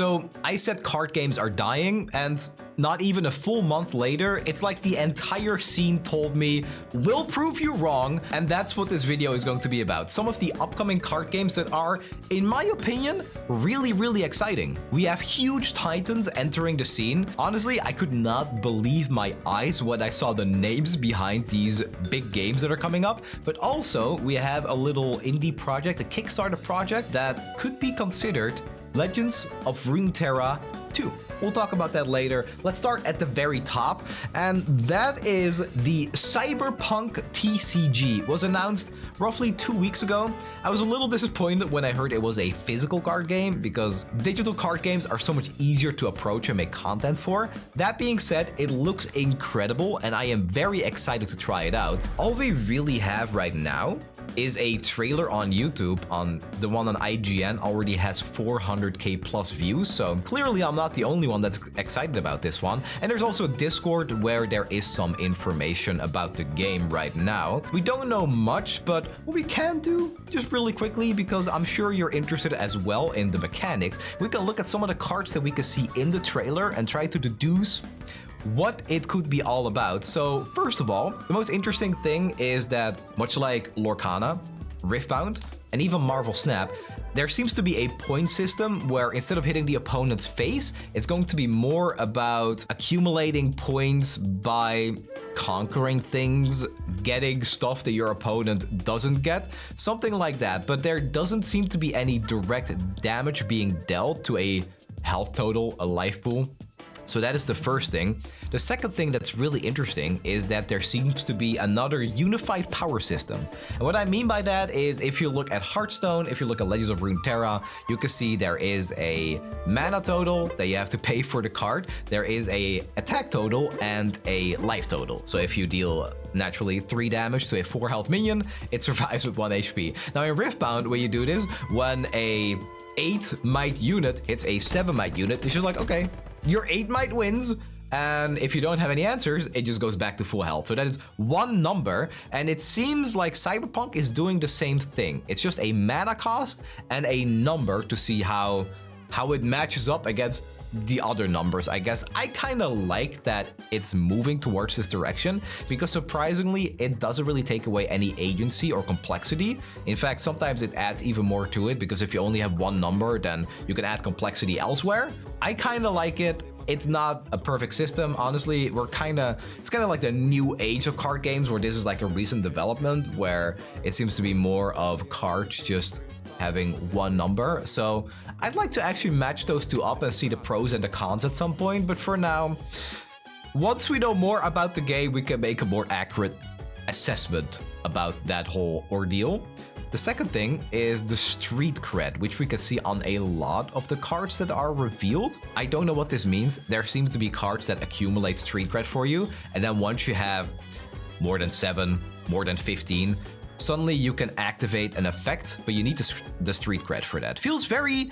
So I said card games are dying, and not even a full month later, it's like the entire scene told me, we'll prove you wrong, and that's what this video is going to be about. Some of the upcoming card games that are, in my opinion, really exciting. We have huge titans entering the scene. Honestly, I could not believe my eyes when I saw the names behind these big games that are coming up, but also we have a little indie project, a Kickstarter project that could be considered Legends of Rune Terra 2. We'll talk about that later. Let's start at the very top, and that is the Cyberpunk TCG. It was announced roughly 2 weeks ago. I was a little disappointed when I heard it was a physical card game because digital card games are so much easier to approach and make content for. That being said, it looks incredible and I am very excited to try it out. All we really have right now is a trailer on YouTube. On the one on IGN already has 400k plus views, so clearly I'm not the only one that's excited about this one. And there's also a Discord where there is some information about the game right now. We don't know much, but what we can do, just really quickly, because I'm sure you're interested as well in the mechanics, we can look at some of the cards that we can see in the trailer and try to deduce what it could be all about. So first of all, the most interesting thing is that much like Lorcana, Riftbound, and even Marvel Snap, there seems to be a point system where instead of hitting the opponent's face, it's going to be more about accumulating points by conquering things, getting stuff that your opponent doesn't get, something like that. But there doesn't seem to be any direct damage being dealt to a health total, a life pool. So that is the first thing. The second thing that's really interesting is that there seems to be another unified power system. And what I mean by that is if you look at Hearthstone, if you look at Legends of Rune Terra, you can see there is a mana total that you have to pay for the card. There is a attack total and a life total. So if you deal naturally 3 damage to a 4 health minion, it survives with 1 HP. Now in Riftbound, when you do this, when a 8 might unit hits a 7 might unit, it's just like, okay, your 8 might wins, and if you don't have any answers, it just goes back to full health. So that is one number, and it seems like Cyberpunk is doing the same thing. It's just a mana cost and a number to see how it matches up against the other numbers, I guess. I kind of like that it's moving towards this direction because surprisingly, it doesn't really take away any agency or complexity. In fact, sometimes it adds even more to it because if you only have one number, then you can add complexity elsewhere. I kind of like it. It's not a perfect system, honestly. It's kind of like the new age of card games where this is like a recent development where it seems to be more of cards just having one number. So I'd like to actually match those two up and see the pros and the cons at some point. But for now, once we know more about the game, we can make a more accurate assessment about that whole ordeal. The second thing is the street cred, which we can see on a lot of the cards that are revealed. I don't know what this means. There seems to be cards that accumulate street cred for you. And then once you have more than 7, more than 15, suddenly you can activate an effect, but you need the street cred for that. Feels very.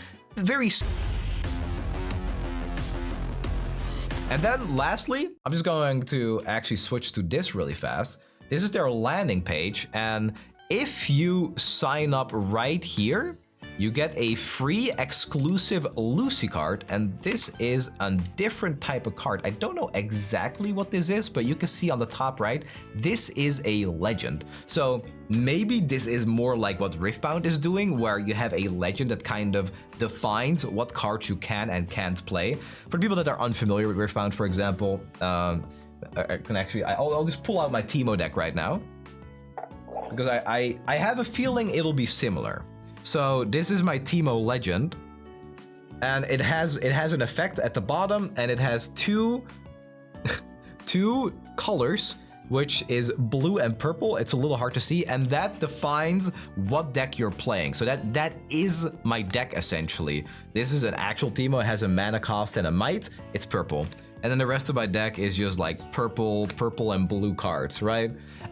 And then lastly, I'm just going to actually switch to this really fast. This is their landing page, and if you sign up right here, you get a free exclusive Lucy card, and this is a different type of card. I don't know exactly what this is, but you can see on the top right, this is a legend. So maybe this is more like what Riftbound is doing, where you have a legend that kind of defines what cards you can and can't play. For people that are unfamiliar with Riftbound, for example, I'll just pull out my Teemo deck right now, because I have a feeling it'll be similar. So this is my Teemo legend, and it has an effect at the bottom, and it has two colors, which is blue and purple. It's a little hard to see, and that defines what deck you're playing. So that is my deck essentially. This is an actual Teemo. It has a mana cost and a might. It's purple. And then the rest of my deck is just like purple and blue cards, right?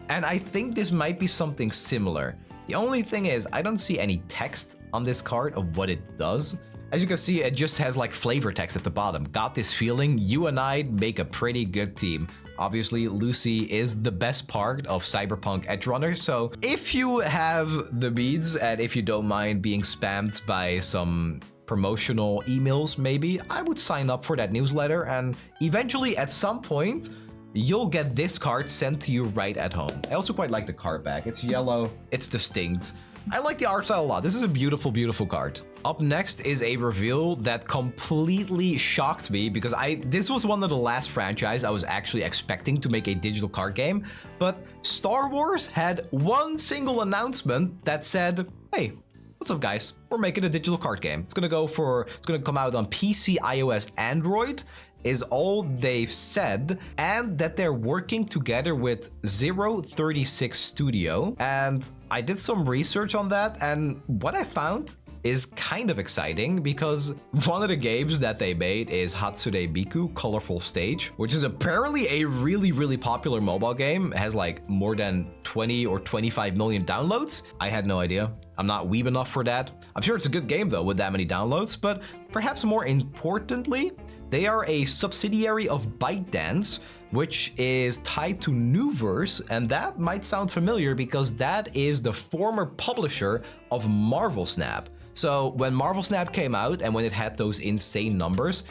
And I think this might be something similar. The only thing is, I don't see any text on this card of what it does. As you can see, it just has like flavor text at the bottom. Got this feeling you and I make a pretty good team. Obviously, Lucy is the best part of Cyberpunk Edgerunner, so if you have the beads and if you don't mind being spammed by some promotional emails, maybe, I would sign up for that newsletter, and eventually at some point, you'll get this card sent to you right at home. I also quite like the card back. It's yellow, it's distinct. I like the art style a lot. This is a beautiful, beautiful card. Up next is a reveal that completely shocked me because this was one of the last franchise I was actually expecting to make a digital card game, but Star Wars had one single announcement that said, hey, what's up guys? We're making a digital card game. It's gonna come out on PC, iOS, Android, is all they've said, and that they're working together with 036 Studio. And I did some research on that, and what I found is kind of exciting because one of the games that they made is Hatsune Miku Colorful Stage, which is apparently a really, really popular mobile game. It has like more than 20 or 25 million downloads. I had no idea. I'm not weeb enough for that. I'm sure it's a good game though with that many downloads, but perhaps more importantly, they are a subsidiary of ByteDance, which is tied to Nuverse, and that might sound familiar because that is the former publisher of Marvel Snap. So when Marvel Snap came out and when it had those insane numbers,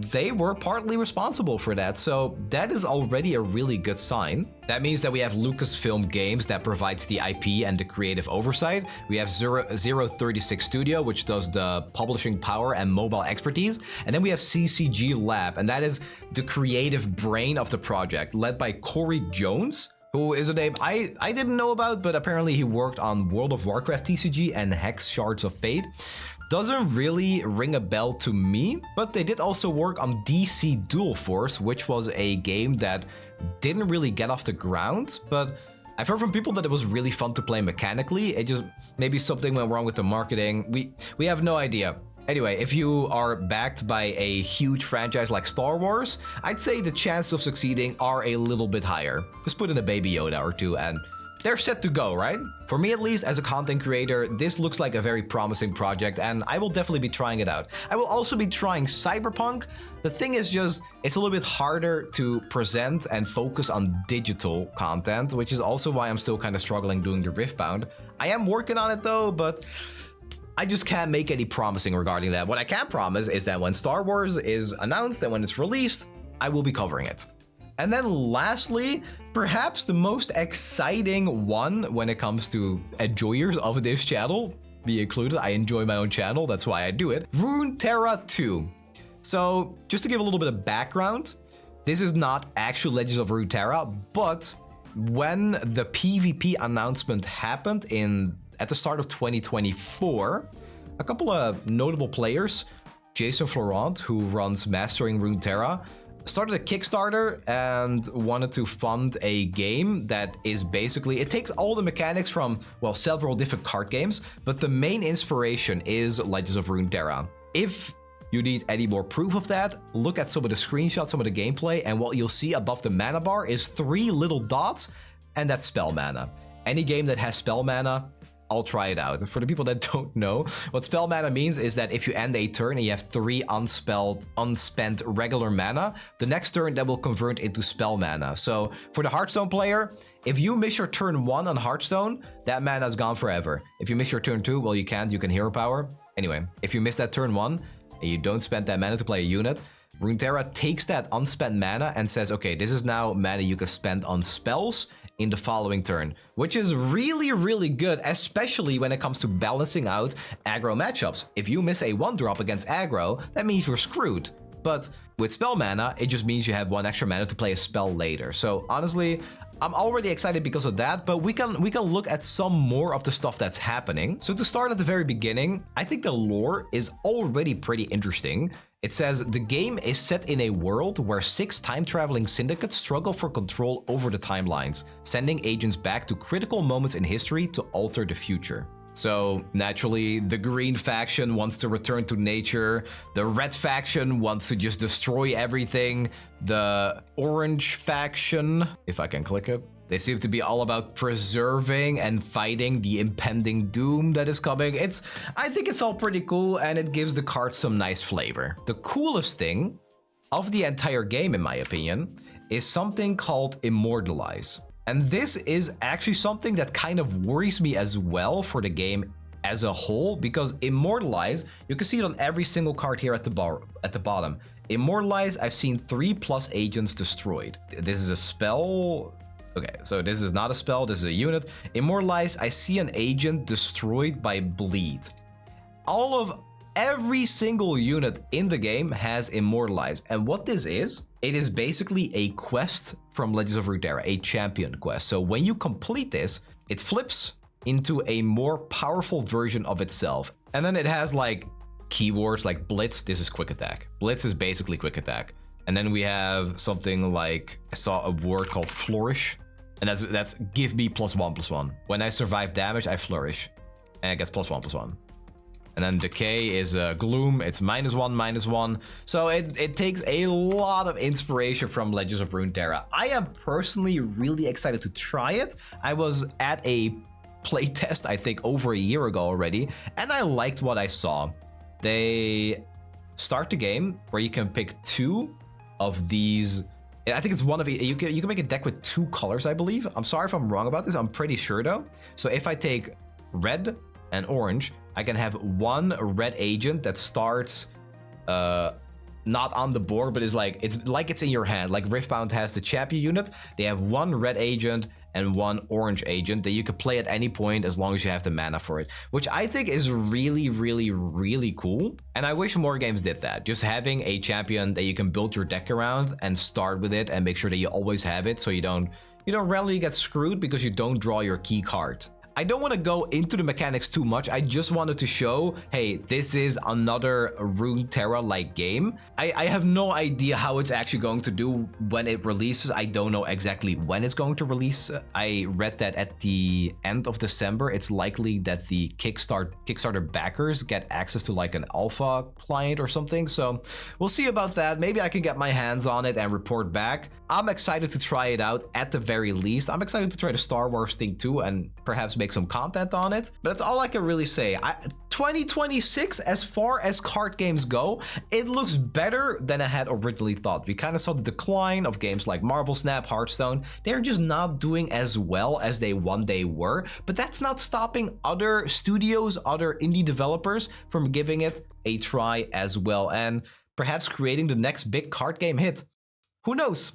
they were partly responsible for that, so that is already a really good sign. That means that we have Lucasfilm Games that provides the IP and the creative oversight. We have 036 Studio, which does the publishing power and mobile expertise. And then we have CCG Lab, and that is the creative brain of the project, led by Corey Jones, who is a name I didn't know about, but apparently he worked on World of Warcraft TCG and Hex Shards of Fate. Doesn't really ring a bell to me, but they did also work on DC Dual Force, which was a game that didn't really get off the ground, but I've heard from people that it was really fun to play mechanically. It just, maybe something went wrong with the marketing. We have no idea. Anyway, if you are backed by a huge franchise like Star Wars, I'd say the chances of succeeding are a little bit higher. Just put in a Baby Yoda or two and they're set to go, right? For me at least, as a content creator, this looks like a very promising project and I will definitely be trying it out. I will also be trying Cyberpunk. The thing is just, it's a little bit harder to present and focus on digital content, which is also why I'm still kind of struggling doing the Riftbound. I am working on it though, but I just can't make any promising regarding that. What I can promise is that when Star Wars is announced and when it's released, I will be covering it. And then lastly, perhaps the most exciting one when it comes to enjoyers of this channel, me included, I enjoy my own channel, that's why I do it, Rune Terra 2. So just to give a little bit of background, this is not actual Legends of Rune Terra, but when the PvP announcement happened at the start of 2024, a couple of notable players, Jason Florent, who runs Mastering Rune Terra, started a Kickstarter and wanted to fund a game that is basically, it takes all the mechanics from, well, several different card games, but the main inspiration is Legends of Rune Terra. If you need any more proof of that, look at some of the screenshots, some of the gameplay, and what you'll see above the mana bar is 3 little dots, and that's spell mana. Any game that has spell mana, I'll try it out. For the people that don't know, what spell mana means is that if you end a turn and you have 3 unspent regular mana, the next turn that will convert into spell mana. So for the Hearthstone player, if you miss your turn 1 on Hearthstone, that mana is gone forever. If you miss your turn 2, well, you can hero power. Anyway, if you miss that turn 1 and you don't spend that mana to play a unit, Rune Terra takes that unspent mana and says, okay, this is now mana you can spend on spells in the following turn, which is really, really good, especially when it comes to balancing out aggro matchups. If you miss a 1-drop against aggro, that means you're screwed. But with spell mana, it just means you have 1 extra mana to play a spell later. So honestly, I'm already excited because of that, but we can look at some more of the stuff that's happening. So to start at the very beginning, I think the lore is already pretty interesting. It says the game is set in a world where 6 time-traveling syndicates struggle for control over the timelines, sending agents back to critical moments in history to alter the future. So naturally, the green faction wants to return to nature, the red faction wants to just destroy everything, the orange faction, if I can click it, they seem to be all about preserving and fighting the impending doom that is coming. I think it's all pretty cool and it gives the card some nice flavor. The coolest thing of the entire game, in my opinion, is something called Immortalize. And this is actually something that kind of worries me as well for the game as a whole, because Immortalize, you can see it on every single card here at the bottom. Immortalize, I've seen 3+ agents destroyed. This is a spell. Okay, so this is not a spell, this is a unit. Immortalize, I see an agent destroyed by bleed. Every single unit in the game has Immortalize. And what this is, it is basically a quest from Legends of Runeterra, a champion quest. So when you complete this, it flips into a more powerful version of itself. And then it has like keywords like Blitz, this is quick attack. Blitz is basically quick attack. And then we have something like, I saw a word called Flourish. And that's give me +1/+1. When I survive damage, I flourish. And it gets +1/+1. And then Decay is Gloom, it's -1/-1. So it takes a lot of inspiration from Legends of Runeterra. I am personally really excited to try it. I was at a playtest, I think, over a year ago already, and I liked what I saw. They start the game where you can pick 2 of these. I think it's one of you can make a deck with 2 colors, I believe. I'm sorry if I'm wrong about this. I'm pretty sure though. So if I take red and orange, I can have 1 red agent that starts not on the board, but it's like it's in your hand. Like Riftbound has the champion unit. They have 1 red agent and 1 orange agent that you can play at any point as long as you have the mana for it, which I think is really, really, really cool. And I wish more games did that. Just having a champion that you can build your deck around and start with it and make sure that you always have it, so you don't randomly get screwed because you don't draw your key card. I don't want to go into the mechanics too much. I just wanted to show, hey, this is another Runeterra-like game. I have no idea how it's actually going to do when it releases. I don't know exactly when it's going to release. I read that at the end of December, it's likely that the Kickstarter backers get access to like an alpha client or something. So we'll see about that. Maybe I can get my hands on it and report back. I'm excited to try it out at the very least. I'm excited to try the Star Wars thing too and perhaps make some content on it. But that's all I can really say. 2026, as far as card games go, it looks better than I had originally thought. We kind of saw the decline of games like Marvel Snap, Hearthstone. They're just not doing as well as they one day were. But that's not stopping other studios, other indie developers from giving it a try as well and perhaps creating the next big card game hit. Who knows?